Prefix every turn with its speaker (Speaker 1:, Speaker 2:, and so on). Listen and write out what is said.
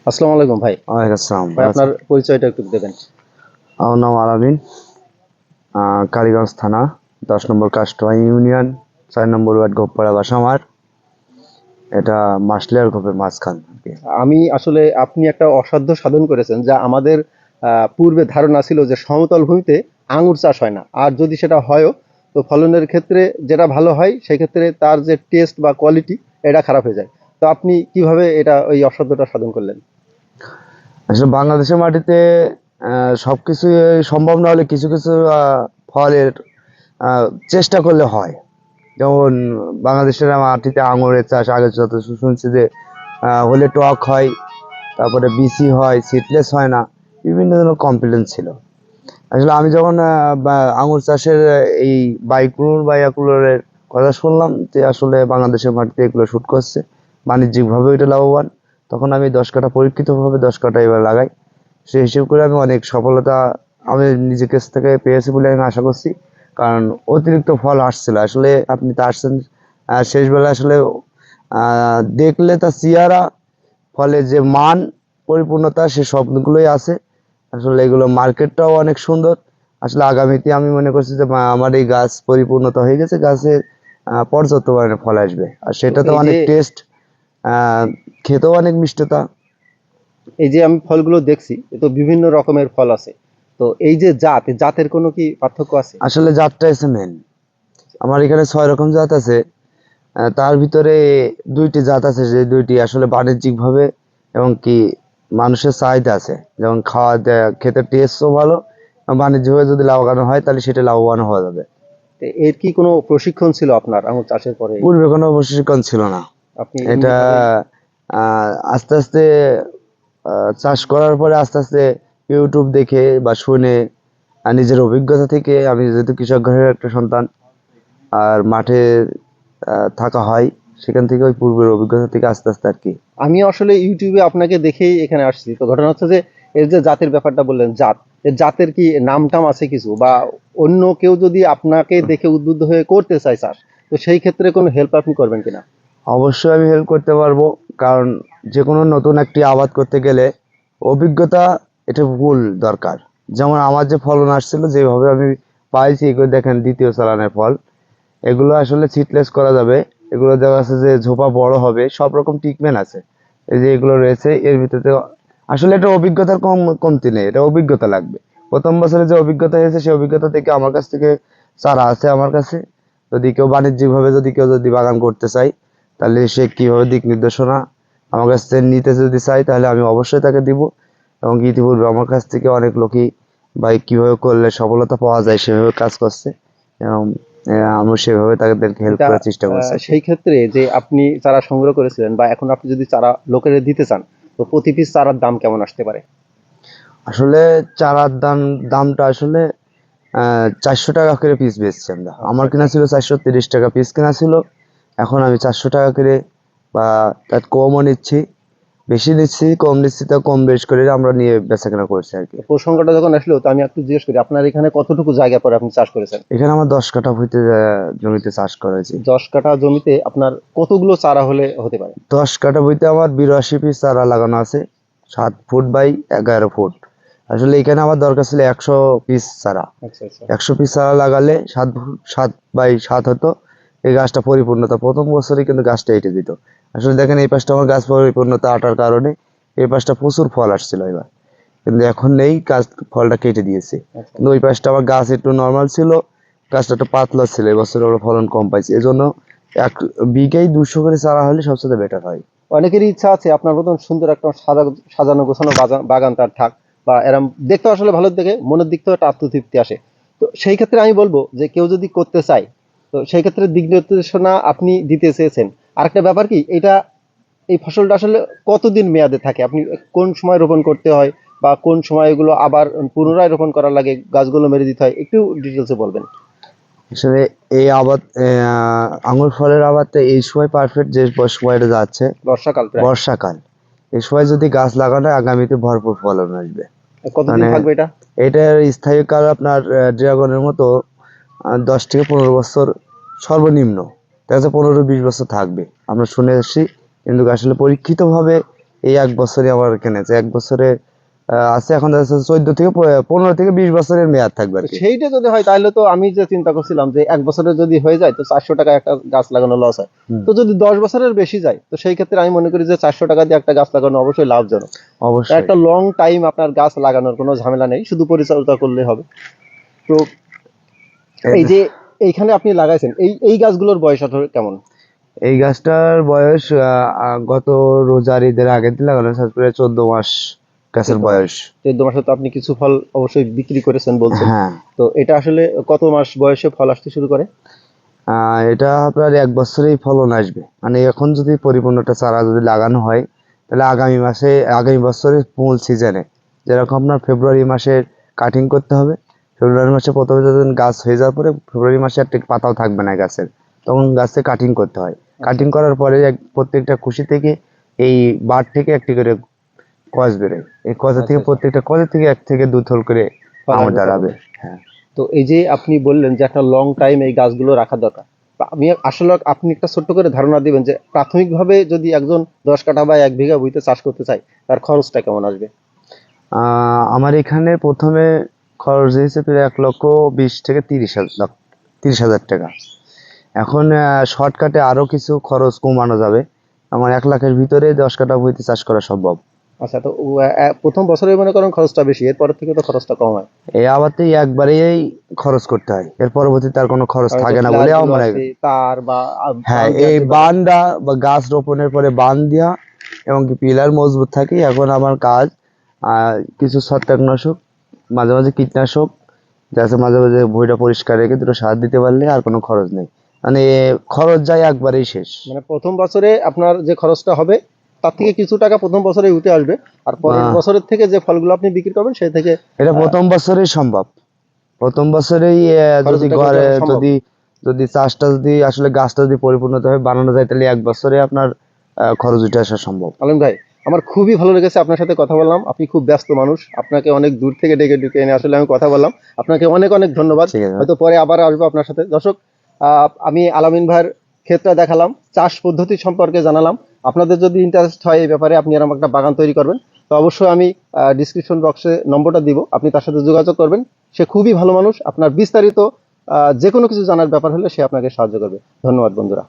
Speaker 1: আসসালামু আলাইকুম ভাই।
Speaker 2: ওয়ালাইকুম আসসালাম।
Speaker 1: ভাই আপনার পরিচয়টা একটু দেবেন।
Speaker 2: আমার নাম আলামিন। কালীগঞ্জ থানা 10 নম্বর কাষ্টমাই ইউনিয়ন 4 নম্বর ওয়ার্ড গোপাড়া বাসা আমার। এটা মাসলিয়ার গোপের মাঝখান আর কি।
Speaker 1: আমি আসলে আপনি একটা অসাধ্য সাধন করেছেন যা আমাদের পূর্বে ধারণা ছিল যে সমতল ভূমিতে আঙুর চাষ হয় না। আর যদি সেটা হয়ও তো ফলনের ক্ষেত্রে যেটা ভালো হয় সেক্ষেত্রে তার যে টেস্ট বা কোয়ালিটি এটা খারাপ হয়ে যায়। তো আপনি কিভাবে এটা ওই অসাধ্যটা সাধন করলেন?
Speaker 2: আসলে বাংলাদেশের মাটিতে সবকিছু সম্ভব না হলে কিছু কিছু ফলের চেষ্টা করলে হয়। যেমন বাংলাদেশের মাটিতে আঙুরের চাষ আগে যত শুনছি যে হলে টক হয়, তারপরে বিসি হয়, সিডলেস হয় না, বিভিন্ন ধরনের কমপ্লেন ছিল। আসলে আমি যখন আঙুর চাষের এই বাইকুলর বা ইয়াকুলরের কথা শুনলাম যে আসলে বাংলাদেশের মাটিতে এগুলো শুট করছে, বাণিজ্যিকভাবে এটা লাভবান, তখন আমি 10 কাঠা পরীক্ষিতভাবে 10 কাঠা এবার লাগাই। সেই হিসেব করে আমি অনেক সফলতা আমি নিজের কাছ থেকে পেয়েছি বলে আমি আশা করছি। কারণ অতিরিক্ত ফল আসছিল, আসলে আপনি তো আসছেন শেষবেলা, আসলে দেখলে তার চেহারা, ফলে যে মান, পরিপূর্ণতা, সে সবগুলোই আছে। আসলে এগুলো মার্কেটটাও অনেক সুন্দর। আসলে আগামীতে আমি মনে করছি যে আমার এই গাছ পরিপূর্ণতা হয়ে গেছে, গাছে পর্যাপ্ত পরিমাণে ফল আসবে, আর
Speaker 1: তো
Speaker 2: সেটাতে
Speaker 1: এই যে
Speaker 2: অনেক টেস্ট, খেতেও অনেক মিষ্টতা।
Speaker 1: আমি ফলগুলো দেখছি, এ তো বিভিন্ন রকমের ফল আছে। তো এই যে জাতের কোনো কি পার্থক্য আছে?
Speaker 2: আসলে জাতটা এসে মেন, আমার এখানে 6 রকম জাত আছে। তার ভিতরে 2টি জাত আছে, যে 2টি আসলে বাণিজ্যিকভাবে এবং কি মানুষের চাহিদা আছে, যেমন খেতে টেস্টও ভালো, এবং বাণিজ্যিকভাবে যদি লাগানো হয় তাহলে সেটা লাভবান হওয়া যাবে।
Speaker 1: এর কি কোনো প্রশিক্ষণ ছিল আপনার আঙুর চাষের পরে?
Speaker 2: পূর্বে কোনো প্রশিক্ষণ ছিল না।
Speaker 1: আপনি
Speaker 2: এটা
Speaker 1: এমনিভাবেই?
Speaker 2: আস্তে আস্তে চাষ করার পরে আস্তে আস্তে ইউটিউব দেখে বা শুনে, আর নিজের অভিজ্ঞতা থেকে, আমি যেহেতু কৃষক ঘরের একটা সন্তান, আর মাঠে থাকা হয়, সেখান থেকে ওই পূর্বের অভিজ্ঞতা থেকে আস্তে আস্তে আর কি।
Speaker 1: আমি আসলে ইউটিউবে আপনাকে দেখেই এখানে আসছি। তো ঘটনা হচ্ছে যে এর যে জাতের ব্যাপারটা বললেন, এর জাতের কি নাম-টাম আছে কিছু? বা অন্য কেউ যদি আপনাকে দেখে উদ্বুদ্ধ হয়ে করতে চায় চাষ, তো সেই ক্ষেত্রে কোনো হেল্প আপনি করবেন কিনা?
Speaker 2: অবশ্যই আমি হেল্প করতে পারবো, কারণ যে কোনো নতুন একটি আবাদ করতে গেলে অভিজ্ঞতা, এটা ভুল দরকার। যেমন আমার যে ফলন আসছিল, যেভাবে আমি পাইছি, এগুলো দেখেন দ্বিতীয় চালানের ফল। এগুলো আসলে সিডলেস করা যাবে, এগুলো দেখা যাচ্ছে যে ঝোপা বড় হবে, সব রকম ট্রিটমেন্ট আছে। এই যে এগুলো রয়েছে এর ভিতরে, আসলে এটা অভিজ্ঞতার কমতি নেই, এটা অভিজ্ঞতা লাগবে। প্রথম বছরে যে অভিজ্ঞতা হয়েছে, সেই অভিজ্ঞতা থেকে আমার কাছ থেকে চারা আছে আমার কাছে। যদি কেউ বাণিজ্যিকভাবে, যদি কেউ যদি বাগান করতে চায়, তাহলে সে কীভাবে দিক নির্দেশনা আমার কাছ থেকে নিতে যদি চায়, তাহলে আমি অবশ্যই তাকে দিব। এবং ইতিপূর্বে আমার কাছ থেকে অনেক লোকই ভাই কীভাবে করলে সফলতা পাওয়া যায় সেভাবে কাজ করছে, এবং আমি সেভাবে তাদেরকে হেল্প
Speaker 1: এটা
Speaker 2: করার চেষ্টা করছি আর কি।
Speaker 1: সেই ক্ষেত্রে যে আপনি চারা সংগ্রহ করেছিলেন বা এখন আপনি যদি চারা লোকেদের দিতে চান, তো প্রতি পিস চারার দাম কেমন আসতে পারে?
Speaker 2: আসলে চারার দামটা আসলে 400 টাকা করে পিস বেচছি আমরা।
Speaker 1: আচ্ছা,
Speaker 2: আমার
Speaker 1: আচ্ছা।
Speaker 2: কেনা ছিল 430 টাকা পিস কেনা ছিল, এখন আমি 400 টাকা করে বা তার কমও নিচ্ছি, বেশি নিচ্ছি, কম নিচ্ছি, তা কম বেশ করে আমরা নিয়ে বেচা কেনা করছি আর কি।
Speaker 1: তো প্রসঙ্গটা যখন আসলো তো আমি একটু জিজ্ঞেস করি, আপনার এখানে কতটুকু জায়গা পরে আপনি চাষ করেছেন?
Speaker 2: এখানে আমার 10 কাঠা হইতে জমিতে চাষ করেছি।
Speaker 1: ১০ কাঠা জমিতে আপনার কতগুলো চারা হলে হতে পারে?
Speaker 2: 10 কাঠা বইতে আমার 82 পিস চারা লাগানো আছে, 7 ফুট বাই 11 ফুট। আসলে এখানে আমার দরকার ছিল 100 পিস চারা।
Speaker 1: আচ্ছা, আচ্ছা।
Speaker 2: 100 পিস চারা লাগালে 7 ফুট 7 বাই 7 হতো। এই গাছটা পরিপূর্ণতা প্রথম বছরই কিন্তু গাছটা এঁটে দিত। আসলে দেখেন এই পাশটা আমার গাছ পরিপূর্ণতা আটার কারণে এই পাশটা প্রচুর ফল আসছিল এবার, কিন্তু এখন নেই, গাছ ফলটা কেটে দিয়েছে।
Speaker 1: আচ্ছা,
Speaker 2: কিন্তু ওই পাশটা আমার গাছ একটু নর্মাল ছিল, গাছটা একটু পাতলা ছিল, এবছর ওরা ফলন কম পাইছে, এজন্য 1 বিঘায় 200 করে চারা হলে সবচেয়ে বেটার হয়।
Speaker 1: অনেকেরই ইচ্ছা আছে আপনার মতন সুন্দর একটা সাজানো গোছানো বাগান তার থাক, বা এরম দেখতে আসলে ভালো দেখে মনের দিক থেকে একটা আত্মতৃপ্তি আসে। তো সেই ক্ষেত্রে আমি বলব যে কেউ যদি করতে চায়, তো সেই ক্ষেত্রে দিক নির্দেশনা আপনি দিতে চেয়েছেন। আরেকটা ব্যাপার কি, এই ফসলটা আসলে কতদিন মেয়াদে থাকে? আপনি কোন সময় রোপণ করতে হয় বা কোন সময় এগুলো আবার পুনরায় রোপণ করা লাগে, গাছগুলো মেরে দিতে হয়? একটু ডিটেইলসে বলবেন।
Speaker 2: আসলে এই আবাদ, আঙ্গুর ফলের আবাদটা এই সময় পারফেক্ট, যে সময়টা যাচ্ছে
Speaker 1: বর্ষাকাল প্রায়।
Speaker 2: বর্ষাকাল। এই সময় যদি গাছ লাগানো হয়, আগামীতে ভরপুর ফলন আসবে।
Speaker 1: কতদিন
Speaker 2: মানে
Speaker 1: থাকবে এটা?
Speaker 2: এটার স্থায়ী কাল আপনার ড্রাগনের মতো 10 থেকে 15 বছর সর্বনিম্ন, দেখা যাচ্ছে 15-20 বছর থাকবে, আমরা শুনে এসেছি। কিন্তু আসলে পরীক্ষিতভাবে এই 1 বছরই আমার কিনেছে। 1 বছরে আছে এখন 15 থেকে 20 বছরের মেয়াদ থাকবে আর কি।
Speaker 1: সেইটা যদি হয় তাহলে তো আমি যে চিন্তা করছিলাম যে 1 বছরে যদি হয়ে যায় তো 400 টাকা একটা গাছ লাগানো লস হয়।
Speaker 2: হুম,
Speaker 1: তো যদি 10 বছরের বেশি যায় তো সেই ক্ষেত্রে আমি মনে করি যে 400 টাকা দিয়ে একটা গাছ লাগানো অবশ্যই লাভজনক।
Speaker 2: অবশ্যই।
Speaker 1: একটা লং টাইম আপনার গাছ লাগানোর কোনো ঝামেলা নেই, শুধু পরিচর্যা করলে হবে। তো এই
Speaker 2: এর-
Speaker 1: যে এইখানে আপনি লাগাইছেন এই এই গাছগুলোর বয়স আসলে কেমন?
Speaker 2: এই গাছটার বয়স গত রোজার ঈদের আগের দিন লাগানো, তারপরে 14 মাস গাছের
Speaker 1: 14 মাস।
Speaker 2: বয়স।
Speaker 1: 14 মাসে তো আপনি কিছু ফল অবশ্যই বিক্রি করেছেন বলছেন।
Speaker 2: হ্যাঁ,
Speaker 1: তো এটা আসলে কত মাস বয়সে ফল আসতে শুরু করে?
Speaker 2: এটা আপনার 1 বছরেই ফলন আসবে। মানে এখন যদি পরিপূর্ণটা চারা যদি লাগানো হয়, তাহলে আগামী বছরের মূল সিজনে, যেরকম আপনার ফেব্রুয়ারি মাসে কাটিং করতে হবে। ফেব্রুয়ারি মাসে প্রথমে যখন গাছ হয়ে যাওয়ার পরে ফেব্রুয়ারি মাসে একটা পাতাও থাকবে না গাছের, তখন গাছে কাটিং করতে হয়।
Speaker 1: আচ্ছা
Speaker 2: কাটিং করার পরে প্রত্যেকটা কুশি থেকে এই বার থেকে একটি করে কস বেরোয়। এই কসের
Speaker 1: আচ্ছা
Speaker 2: থেকে
Speaker 1: আচ্ছা,
Speaker 2: প্রত্যেকটা কসের থেকে এক থেকে 2 থল করে
Speaker 1: ফল
Speaker 2: আম
Speaker 1: আসবে
Speaker 2: দাঁড়াবে।
Speaker 1: ততদিন।
Speaker 2: হ্যাঁ।
Speaker 1: তো এই যে আপনি বললেন যে একটা লং টাইম এই গাছগুলো রাখা দরকার, তা আমি আসলে আপনি একটা ছোট্ট করে ধারণা দিবেন যে প্রাথমিকভাবে যদি একজন 10 কাঠা বা 1 বিঘা ভূমিতে চাষ করতে চায় তার খরচটা কেমন আসবে?
Speaker 2: আমার এখানে প্রথমে খরচ হয়েছে প্রায় 1,20,000 থেকে 30,000 টাকা। এখন শর্টকাটে আরো কিছু খরচ কমানো যাবে। আমার 1 লাখের ভিতরে 10 কাঠা ভুঁইতে চাষ করা সম্ভব।
Speaker 1: আচ্ছা, তো প্রথম বছরে মনে করেন খরচটা বেশি, এরপরের থেকে তো খরচটা কম হয়।
Speaker 2: এই আবারতেই একবারেই খরচ করতে হয়, এর পরবর্তীতে আর কোনো খরচ
Speaker 1: কারণ তো
Speaker 2: থাকে না
Speaker 1: ফ্ল্যাট
Speaker 2: বলে
Speaker 1: গুলো
Speaker 2: আমার মনে হয়।
Speaker 1: আছে, তার বা
Speaker 2: হ্যাঁ,
Speaker 1: বাঁধ দেওয়ার
Speaker 2: এই
Speaker 1: যে ব্যাপার।
Speaker 2: বানটা বা গাছ রোপণের পরে বান দেওয়া এবং কি পিলার মজবুত থাকে। এখন আমার কাজ কিছু ছত্রাকনাশক, মাঝে মাঝে কীটনাশক, যাতে মাঝে মাঝে ভুঁইটা পরিষ্কার রেখে দুটো সার দিতে পারলে আর কোনো খরচ নেই। মানে খরচ যায় একবারেই শেষ।
Speaker 1: মানে প্রথম বছরে আপনার যে খরচটা হবে তার থেকে কিছু টাকা প্রথম বছরে উঠে আসবে, আর পরের
Speaker 2: আহ,
Speaker 1: বছরের থেকে যে ফলগুলো আপনি বিক্রি করবেন সেই থেকে
Speaker 2: এটা
Speaker 1: আহ,
Speaker 2: প্রথম বছরেই সম্ভব। প্রথম বছরেই
Speaker 1: খরচ
Speaker 2: যদি
Speaker 1: উঠাকে উঠে
Speaker 2: ঘরে
Speaker 1: আসা সম্ভব।
Speaker 2: যদি যদি চাষটা যদি আসলে গাছটা যদি পরিপূর্ণভাবে বানানো যায়, তাহলে 1 বছরে আপনার খরচ উঠে আসা সম্ভব।
Speaker 1: আলম ভাই, আমার খুবই ভালো লেগেছে আপনার সাথে কথা বললাম। আপনি খুব ব্যস্ত মানুষ, আপনাকে অনেক দূর থেকে ডেকে ডেকে এনে আসলে আমি কথা বললাম। আপনাকে অনেক অনেক ধন্যবাদ।
Speaker 2: ঠিক আছে ভাই।
Speaker 1: হয়তো পরে আবার আসবো আপনার সাথে। দর্শক, আমি আলামিন ভাইয়ের ক্ষেতটা দেখালাম, চাষ পদ্ধতি সম্পর্কে জানালাম। আপনাদের যদি ইন্টারেস্ট হয় এই ব্যাপারে, আপনি এরকম একটা বাগান তৈরি করবেন, তো অবশ্যই আমি ডিসক্রিপশন বক্সে নম্বরটা দিব, আপনি তার সাথে যোগাযোগ করবেন। সে খুবই ভালো মানুষ, আপনার বিস্তারিত যে কোনো কিছু জানার ব্যাপার হলে সে আপনাকে সাহায্য করবে। ধন্যবাদ বন্ধুরা।